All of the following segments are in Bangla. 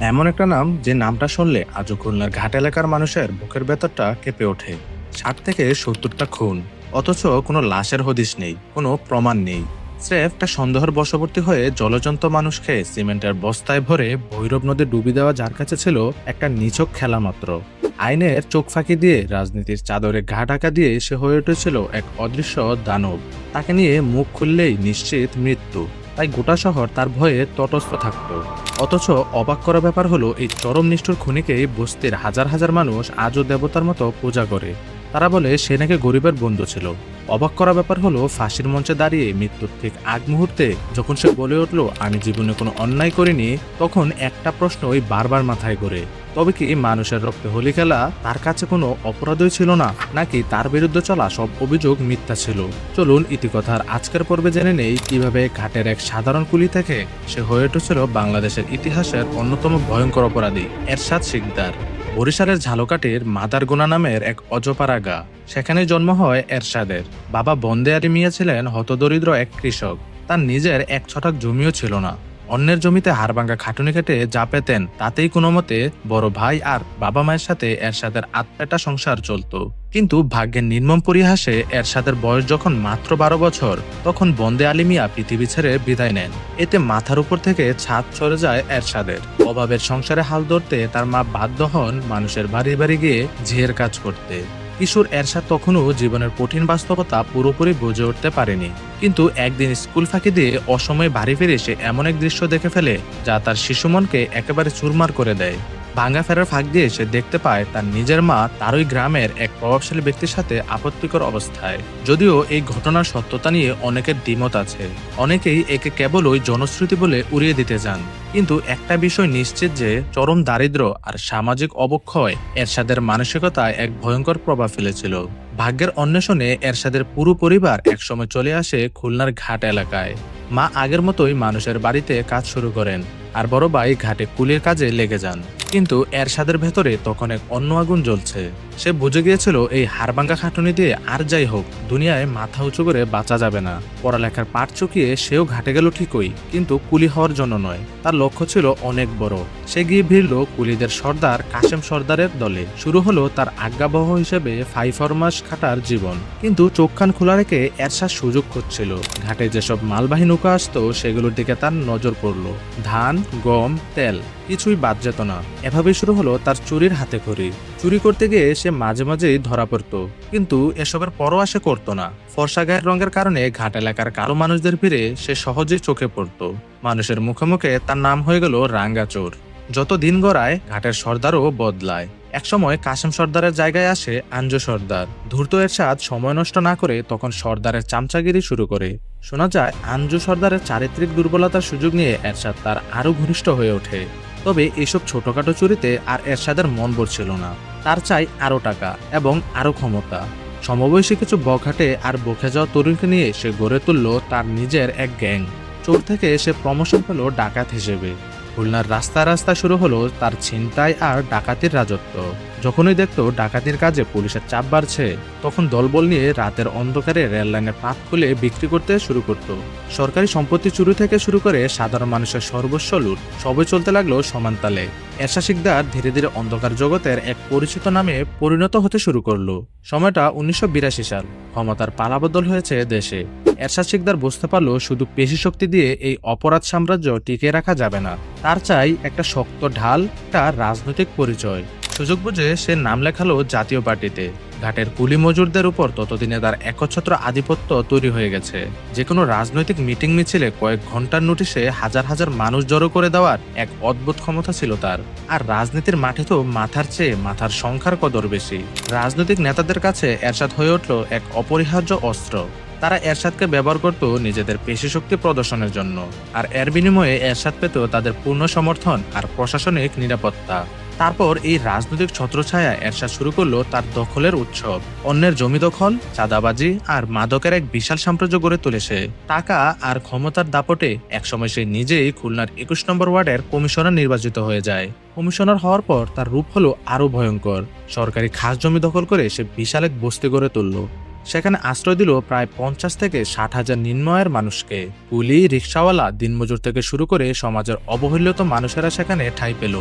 এমন একটা নাম যে নামটা শুনলে আজও খুলনার ঘাট এলাকার মানুষের বুকের ভেতরটা কেঁপে ওঠে। 60 থেকে 70টা খুন, অথচ কোনো লাশের হদিশ নেই, কোনো প্রমাণ নেই। স্রেফ একটা সন্দেহের বশবর্তী হয়ে জলজন্ত মানুষকে সিমেন্টের বস্তায় ভরে ভৈরব নদী ডুবি দেওয়া যার কাছে ছিল একটা নিছক খেলা মাত্র। আইনের চোখ ফাঁকি দিয়ে রাজনীতির চাদরে ঘা ঢাকা দিয়ে সে হয়ে উঠেছিল এক অদৃশ্য দানব। তাকে নিয়ে মুখ খুললেই নিশ্চিত মৃত্যু। তাই গোটা শহর তার ভয়ে তটস্থ থাকত। অথচ অবাক করা ব্যাপার হলো এই চরম নিষ্ঠুর খুনিকেই বস্তির হাজার হাজার মানুষ আজও দেবতার মতো পূজা করে। তারা বলে সে নাকি গরিবের বন্ধু ছিল। অবাক করা ব্যাপার হলো ফাঁসির মঞ্চে দাঁড়িয়ে মৃত্যুর ঠিক আগ মুহূর্তে যখন সে বলে উঠল আমি জীবনে কোনো অন্যায় করিনি, তখন একটা প্রশ্নই বারবার মাথায় ঘোরে। তবে কি মানুষের রক্তে হোলি খেলা তার কাছে কোনো অপরাধই ছিল না, নাকি তার বিরুদ্ধে চলা সব অভিযোগ মিথ্যা ছিল? চলুন ইতিকথার আজকের পর্বে জেনে নেই কিভাবে ঘাটের এক সাধারণ কুলি থেকে সে হয়ে উঠেছিল বাংলাদেশের ইতিহাসের অন্যতম ভয়ঙ্কর অপরাধী এরশাদ শিকদার। বরিশালের ঝালকাঠির মাদারগোনা নামের এক অজপাড়া গা, সেখানে জন্ম হয় এরশাদের। বাবা বন্দে আলী মিয়া ছিলেন হতদরিদ্র এক কৃষক। তার নিজের এক ছটাক জমিও ছিল না। অন্যের জমিতে হাড়ভাঙ্গা খাটুনি কেটে যা পেতেন তাতেই কোনো মতে বড় ভাই আর বাবা মায়ের সাথে এরশাদের আত্মাটা সংসার চলত। কিন্তু ভাগ্যের নির্মম পরিহাসে এরশাদের বয়স যখন মাত্র 12 বছর, তখন বন্দে আলী মিয়া পৃথিবী ছেড়ে বিদায় নেন। এতে মাথার উপর থেকে ছাদ সরে যায় এরশাদের। অভাবের সংসারে হাল ধরতে তার মা বাধ্য হন মানুষের বাড়ি বাড়ি গিয়ে ঝিয়ের কাজ করতে। কিশোর এরশাদ তখনও জীবনের কঠিন বাস্তবতা পুরোপুরি বুঝে উঠতে পারেনি। কিন্তু একদিন স্কুল ফাঁকি দিয়ে অসময়ে বাড়ি ফিরে সে এমন এক দৃশ্য দেখে ফেলে যা তার শিশু মনকে একেবারে চুরমার করে দেয়। ভাঙ্গা ফেরার ফাঁক দিয়ে সে দেখতে পায় তার নিজের মা তার ওই গ্রামের এক প্রভাবশালী ব্যক্তির সাথে আপত্তিকর অবস্থায়। যদিও এই ঘটনার সত্যতা নিয়ে অনেকের দ্বিমত আছে। অনেকেই একে কেবল ওই জনশ্রুতি বলে উড়িয়ে দিতে যান। কিন্তু একটা বিষয় নিশ্চিত যে চরম দারিদ্র্য আর সামাজিক অবক্ষয় এরশাদের মানসিকতায় এক ভয়ঙ্কর প্রভাব ফেলেছিল। ভাগ্যের অন্বেষণে এরশাদের পুরো পরিবার একসময় চলে আসে খুলনার ঘাট এলাকায়। মা আগের মতোই মানুষের বাড়িতে কাজ শুরু করেন, আর বড় ভাই ঘাটে কুলির কাজে লেগে যান। কিন্তু এরশাদের ভেতরে তখন এক অন্য আগুন জ্বলছে। সে বুঝে গিয়েছিল এই হাড়ভাঙ্গা খাটুনি দিয়ে আর যাই হোক দুনিয়ায় মাথা উঁচু করে বাঁচা যাবে না। পড়ালেখার পাঠ চুকিয়ে সেও ঘাটে গেল ঠিকই, কিন্তু কুলি হওয়ার জন্য নয়। তার লক্ষ্য ছিল অনেক বড়। সে গিয়ে ভিড়ল কুলিদের সর্দার কাশেম সর্দারের দলে। শুরু হলো তার আজ্ঞাবহ হিসেবে 5 মাস খাটার জীবন। কিন্তু চোখ কান খোলা রেখে এরশাদ সুযোগ খুঁজছিল। ঘাটে যেসব মালবাহী নৌকা আসতো সেগুলোর দিকে তার নজর পড়ল। ধান, গম, তেল কিছুই বাদ যেত না। এভাবেই শুরু হলো তার চুরির হাতে খড়ি। চুরি করতে গিয়ে সে মাঝে মাঝেই ধরা পড়ত, কিন্তু এসবের পরোয়া সে করত না। ফর্সা গায়ের রঙের কারণে ঘাট এলাকার কালো মানুষদের ভিড়ে সে সহজেই চোখে পড়ত। মানুষের মুখে মুখে তার নাম হয়ে গেল রাঙ্গা চোর। যত দিন গড়ায় ঘাটের সর্দারও বদলায়। একসময় কাশেম সর্দারের জায়গায় আসে আঞ্জু সর্দার। ধূর্ত এরশাদ সময় নষ্ট না করে তখন সর্দারের চামচাগিরি শুরু করে। শোনা যায় আঞ্জু সর্দারের চারিত্রিক দুর্বলতার সুযোগ নিয়ে এরশাদ তার আরো ঘনিষ্ঠ হয়ে ওঠে। তবে এসব ছোটখাটো চুরিতে আর এরশাদের মন ভরছিল না। তার চাই আরো টাকা এবং আরো ক্ষমতা। সমবয়সী কিছু বখাটে আর বকে যাওয়া তরুণকে নিয়ে সে গড়ে তুলল তার নিজের এক গ্যাং। চোর থেকে সে প্রমোশন পেল ডাকাত হিসেবে। খুলনার রাস্তা রাস্তা শুরু হলো তার ছিনতাই আর ডাকাতির রাজত্ব। যখনই দেখতো ডাকাতির কাজে পুলিশের চাপ বাড়ছে, তখন দলবল নিয়ে রাতের অন্ধকারে রেল লাইনের পাত খুলে বিক্রি করতে শুরু করত। সরকারি সম্পত্তি চুরি থেকে শুরু করে সাধারণ মানুষের সর্বস্ব লুট সবই চলতে লাগলো সমানতালে। এরশাদ শিকদার ধীরে ধীরে অন্ধকার জগতের এক পরিচিত নামে পরিণত হতে শুরু করলো। সময়টা 1982 সাল। ক্ষমতার পালাবদল হয়েছে দেশে। এরশাদ শিকদার বুঝতে পারলো শুধু পেশি শক্তি দিয়ে এই অপরাধ সাম্রাজ্য টিকিয়ে রাখা যাবে না। তার চাই একটা শক্ত ঢাল, একটা রাজনৈতিক পরিচয়। সুযোগ বুঝে সে নাম লেখালো জাতীয় পার্টিতে। ঘাটের কুলি মজুরদের উপর ততদিনে তার একচ্ছত্র আধিপত্য তৈরি হয়ে গেছে। যে কোনো রাজনৈতিক মিটিং মিছিলে কয়েক ঘন্টার নোটিশে হাজার হাজার মানুষ জড়ো করে দেওয়ার এক অদ্ভুত ক্ষমতা ছিল তার। আর রাজনীতির মাঠে তো মাথার চেয়ে মাথার সংখ্যার কদর বেশি। রাজনৈতিক নেতাদের কাছে এরশাদ হয়ে উঠল এক অপরিহার্য অস্ত্র। তারা এরশাদকে ব্যবহার করত নিজেদের পেশিশক্তি প্রদর্শনের জন্য, আর এর বিনিময়ে এরশাদ পেত তাদের পূর্ণ সমর্থন আর প্রশাসনিক নিরাপত্তা। তারপর এই রাজনৈতিক ছত্রছায়া এরশাদ শুরু করলো তার দখলের উৎসব। অন্যের জমি দখল, চাঁদাবাজি আর মাদকের এক বিশাল সাম্রাজ্য গড়ে তুলেছে। টাকা আর ক্ষমতার দাপটে একসময় সে নিজেই খুলনার 21 নম্বর ওয়ার্ডের কমিশনার নির্বাচিত হয়ে যায়। কমিশনার হওয়ার পর তার রূপ হলো আরো ভয়ঙ্কর। সরকারি খাস জমি দখল করে সে বিশাল এক বস্তি গড়ে তুলল। সেখানে আশ্রয় দিল প্রায় 50 থেকে 60,000 নিম্ন আয়ের মানুষকে। কুলি, রিকশাওয়ালা, দিনমজুর থেকে শুরু করে সমাজের অবহেলিত মানুষেরা সেখানে ঠাঁই পেল।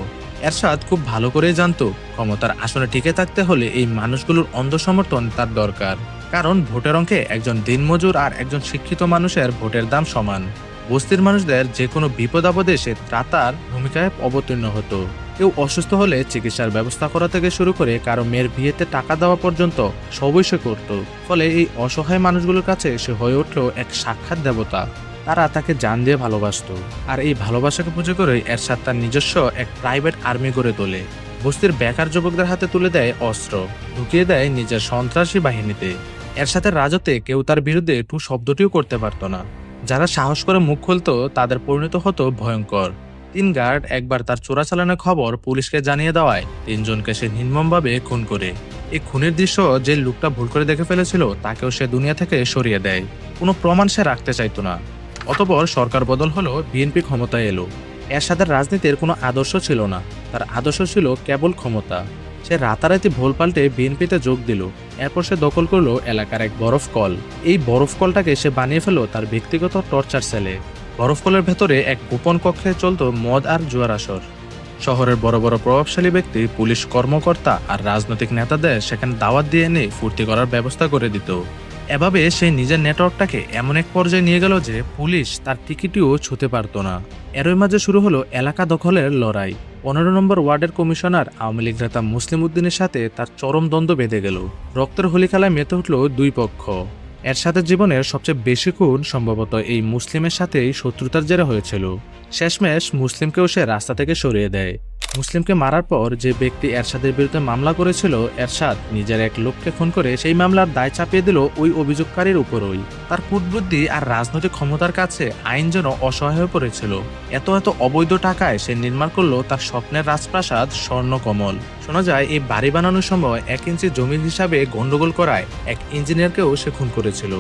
এরশাদ খুব ভালো করেই জানতো ক্ষমতার আসনে টিকে থাকতে হলে এই মানুষগুলোর অন্ধ সমর্থন তার দরকার। কারণ ভোটের অঙ্কে একজন দিনমজুর আর একজন শিক্ষিত মানুষের ভোটের দাম সমান। বস্তির মানুষদের যে কোনো বিপদ আপদে সে ত্রাতার ভূমিকায় অবতীর্ণ হতো। কেউ অসুস্থ হলে চিকিৎসার ব্যবস্থা করা থেকে শুরু করে কারো মেয়ের বিয়েতে টাকা দেওয়া পর্যন্ত সবই সে করত। ফলে এই অসহায় মানুষগুলোর কাছে সে হয়ে উঠল এক সাক্ষাৎ দেবতা। তারা তাকে জান দিয়ে ভালোবাসত। আর এই ভালোবাসাকে পুজো করে এরশাদ তার নিজস্ব এক প্রাইভেট আর্মি গড়ে তোলে। বস্তির বেকার যুবকদের হাতে তুলে দেয় অস্ত্র, ঢুকিয়ে দেয় নিজের সন্ত্রাসী বাহিনীতে। এরশাদের রাজত্বে কেউ তার বিরুদ্ধে টু শব্দটিও করতে পারত না। যারা সাহস করে মুখ খুলতো তাদের পরিণত হতো ভয়ঙ্কর। 3 গার্ড একবার তার চোরাচালানের খবর পুলিশকে জানিয়ে দেওয়ায় 3 জনকে সে নির্মমভাবে খুন করে। এই খুনের দৃশ্য যে লোকটা ভুল করে দেখে ফেলেছিল তাকেও সে দুনিয়া থেকে সরিয়ে দেয়। কোনো প্রমাণ সে রাখতে চাইতো না। অতঃপর সরকার বদল হলো, বিএনপি ক্ষমতায় এলো। এরশাদের রাজনীতির কোনো আদর্শ ছিল না, তার আদর্শ ছিল কেবল ক্ষমতা। সে রাতারাতি ভোল পাল্টে বিএনপিতে যোগ দিল। এরপর সে দখল করলো এলাকার এক বরফ কল। এই বরফ কলটাকে সে বানিয়ে ফেললো তার ব্যক্তিগত টর্চার সেলে। বরফ কলের ভেতরে এক গোপন কক্ষে চলত মদ আর জুয়ার আসর। শহরের বড় বড় প্রভাবশালী ব্যক্তি, পুলিশ কর্মকর্তা আর রাজনৈতিক নেতাদের সেখানে দাওয়াত দিয়ে এনে ফুর্তি করার ব্যবস্থা করে দিত। এভাবে সে নিজের নেটওয়ার্কটাকে এমন এক পর্যায়ে নিয়ে গেল যে পুলিশ তার টিকিটিও ছুঁতে পারত না। এরই মাঝে শুরু হলো এলাকা দখলের লড়াই। 15 নম্বর ওয়ার্ডের কমিশনার আওয়ামী লীগ নেতা মুসলিম উদ্দিনের সাথে তার চরম দ্বন্দ্ব বেঁধে গেল। রক্তের হোলি খেলায় মেতে উঠল দুই পক্ষ। এরশাদের জীবনের সবচেয়ে বেশি খুন সম্ভবত এই মুসলিমের সাথেই শত্রুতার জেরে হয়েছিল। শেষমেশ মুসলিমকেও সে রাস্তা থেকে সরিয়ে দেয়। মুসলিমকে মারার পর যে ব্যক্তি এরশাদের বিরুদ্ধে মামলা করেছিল, এরশাদ নিজের এক লোককে খুন করে সেই মামলার দায় চাপিয়ে দিল ওই অভিযোগকারীর উপরই। তার কূটবুদ্ধি আর রাজনৈতিক ক্ষমতার কাছে আইন যেন অসহায় হয়ে পড়েছিল। এত অবৈধ টাকায় সে নির্মাণ করলো তার স্বপ্নের রাজপ্রাসাদ স্বর্ণকমল। শোনা যায় এই বাড়ি বানানোর সময় 1 ইঞ্চি জমির হিসাবে গন্ডগোল করায় এক ইঞ্জিনিয়ারকেও সে খুন করেছিল।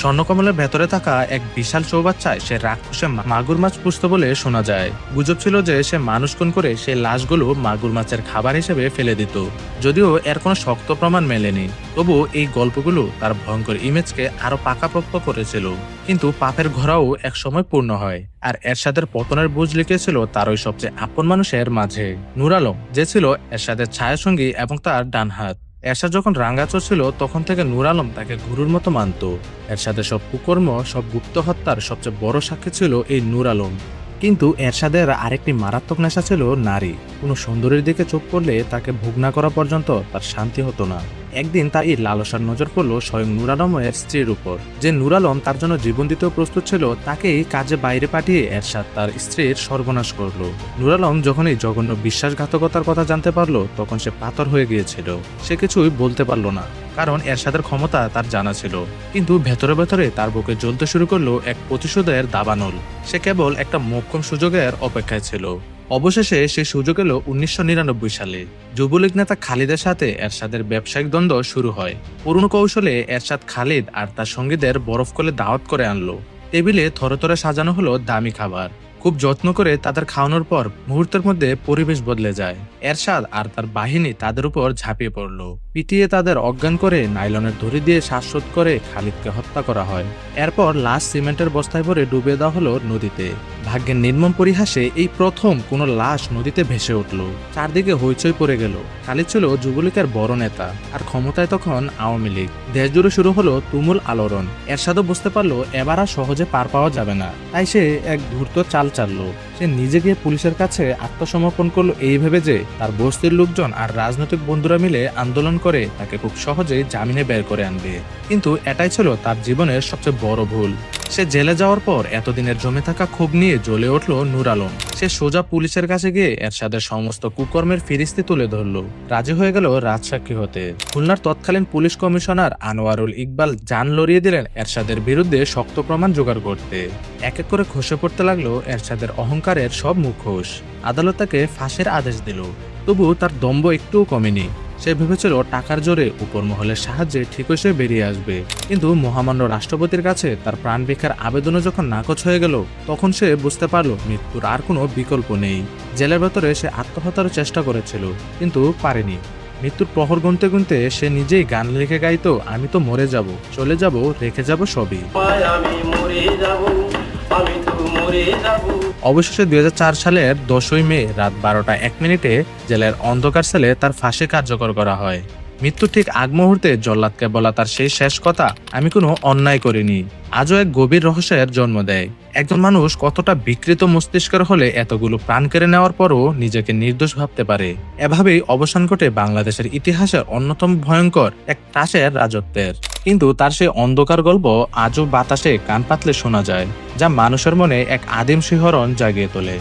স্বর্ণকমলের ভেতরে থাকা এক বিশাল চৌবাচ্চায় সে রাক্ষসে মাগুর মাছ পুষত বলে শোনা যায়। গুজব ছিল যে সে মানুষ খুন করে সে লাশগুলো মাগুর মাছের খাবার হিসেবে ফেলে দিত। যদিও এর কোনো শক্ত প্রমাণ মেলেনি, তবু এই গল্পগুলো তার ভয়ঙ্কর ইমেজকে আরো পাকাপোক্ত করেছিল। কিন্তু পাপের ঘোড়াও এক সময় পূর্ণ হয়, আর এরশাদের পতনের বুঝ লিখেছিল তার ওই সবচেয়ে আপন মানুষের মাঝে, নূর আলম, যে ছিল এরশাদের ছায়াসঙ্গী এবং তার ডান হাত। এরশাদ যখন রাঙ্গাচোর ছিল তখন থেকে নূর আলম তাকে গুরুর মতো মানত। এরশাদের সব কুকর্ম, সব গুপ্ত হত্যার সবচেয়ে বড় সাক্ষী ছিল এই নূর আলম। কিন্তু এরশাদের আরেকটি মারাত্মক নেশা ছিল নারী। কোনো সুন্দরীর দিকে চোখ পড়লে তাকে ভোগ না করা পর্যন্ত তার শান্তি হতো না। একদিন তার এই লালসার নজর পড়ল স্বয়ং নূর আলমের স্ত্রীর উপর। যে নূর আলম তার জন্য জীবন দিতেও প্রস্তুত ছিল, তাকেই কাজে বাইরে পাঠিয়ে এরশাদ তার স্ত্রীর সর্বনাশ করল। নূর আলম যখন এই জঘন্য বিশ্বাসঘাতকতার কথা জানতে পারলো তখন সে পাথর হয়ে গিয়েছিল। সে কিছুই বলতে পারলো না, কারণ এরশাদের ক্ষমতা তার জানা ছিল। কিন্তু ভেতরে ভেতরে তার বুকে জ্বলতে শুরু করলো এক প্রতিশোধের দাবানল। সে কেবল একটা মোক্ষম সুযোগের অপেক্ষায় ছিল। অবশেষে সেই সুযোগ এলো 1999 সালে। যুবলীগ নেতা খালিদের সাথে এরশাদের ব্যবসায়িক দ্বন্দ্ব শুরু হয়। পুরনো কৌশলে এরশাদ খালিদ আর তার সঙ্গীদের বরফ কলে দাওয়াত করে আনলো। টেবিলে থরে থরে সাজানো হলো দামি খাবার। খুব যত্ন করে তাদের খাওয়ানোর পর মুহূর্তের মধ্যে পরিবেশ বদলে যায়। এরশাদ আর তার বাহিনী তাদের উপর ঝাঁপিয়ে পড়ল। পিটিয়ে তাদের অজ্ঞান করে নাইলনের দড়ি দিয়ে শ্বাসরোধ করে খালিদকে হত্যা করা হয়। এরপর লাশ সিমেন্টের বস্তায় ভরে ডুবিয়ে দেওয়া হলো নদীতে। ভাগ্যের নির্মম পরিহাসে এই প্রথম কোনো লাশ নদীতে ভেসে উঠল। চারদিকে হইচই পড়ে গেল। খালিদ ছিল যুবলীগের বড় নেতা, আর ক্ষমতায় তখন আওয়ামী লীগ। দেশ জুড়ে শুরু হলো তুমুল আলোড়ন। এরশাদও বুঝতে পারলো এবার আর সহজে পার পাওয়া যাবে না, তাই সে এক ধূর্ত চাল চাললো। সে নিজে গিয়ে পুলিশের কাছে আত্মসমর্পণ করলো এই ভেবে যে তার বস্তির লোকজন আর রাজনৈতিক বন্ধুরা মিলে আন্দোলন করে তাকে খুব সহজেই জামিনে বের করে আনবে। কিন্তু এটাই ছিল তার জীবনের সবচেয়ে বড় ভুল। সে জেলে যাওয়ার পর এতদিনের জমে থাকা ক্ষোভ নিয়ে জ্বলে উঠল নূর আলম। সে সোজা পুলিশের কাছে গিয়ে এরশাদের সমস্ত কুকর্মের ফিরিস্তি তুলে ধরল। রাজি হয়ে গেল রাজসাক্ষী হতে। খুলনার তৎকালীন পুলিশ কমিশনার আনোয়ারুল ইকবাল জান লড়িয়ে দিলেন এরশাদের বিরুদ্ধে শক্ত প্রমাণ জোগাড় করতে। এক এক করে খসে পড়তে লাগলো এরশাদের অহংকারের সব মুখোশ। আদালত তাকে ফাঁসির আদেশ দিল, তবু তার দম্ভ একটুও কমেনি। সে ভেবেছিল টাকার জোরে উপর মহলের সাহায্যে ঠিকই সে বেরিয়ে আসবে। কিন্তু মহামান্য রাষ্ট্রপতির কাছে তার প্রাণ ভিক্ষার আবেদনও যখন নাকচ হয়ে গেল, তখন সে বুঝতে পারল মৃত্যুর আর কোনো বিকল্প নেই। জেলের ভেতরে সে আত্মহত্যার চেষ্টা করেছিল, কিন্তু পারেনি। মৃত্যুর প্রহর গুনতে গুনতে সে নিজেই গান লিখে গাইতো, আমি তো মরে যাব, চলে যাব, রেখে যাব সবই। আমি মরে যাব, আমি তো মরে যাব। অবশেষে 2004 সালের 10ই মে রাত 12টা 1 মিনিটে জেলের অন্ধকার সেলে তার ফাঁসি কার্যকর করা হয়। মৃত্যুর ঠিক আগ মুহূর্তে জল্লাদকে বলা তার সেই শেষ কথা, আমি কোনো অন্যায় করিনি, আজও এক গভীর রহস্যের জন্ম দেয়। একজন মানুষ কতটা বিকৃত মস্তিষ্কের হলে এতগুলো প্রাণ কেড়ে নেওয়ার পরও নিজেকে নির্দোষ ভাবতে পারে। এভাবেই অবসান ঘটে বাংলাদেশের ইতিহাসের অন্যতম ভয়ঙ্কর এক ত্রাসের রাজত্বের। কিন্তু তার সেই অন্ধকার গল্প আজও বাতাসে কান পাতলে শোনা যায়, যা মানুষের মনে এক আদিম শিহরণ জাগিয়ে তোলে।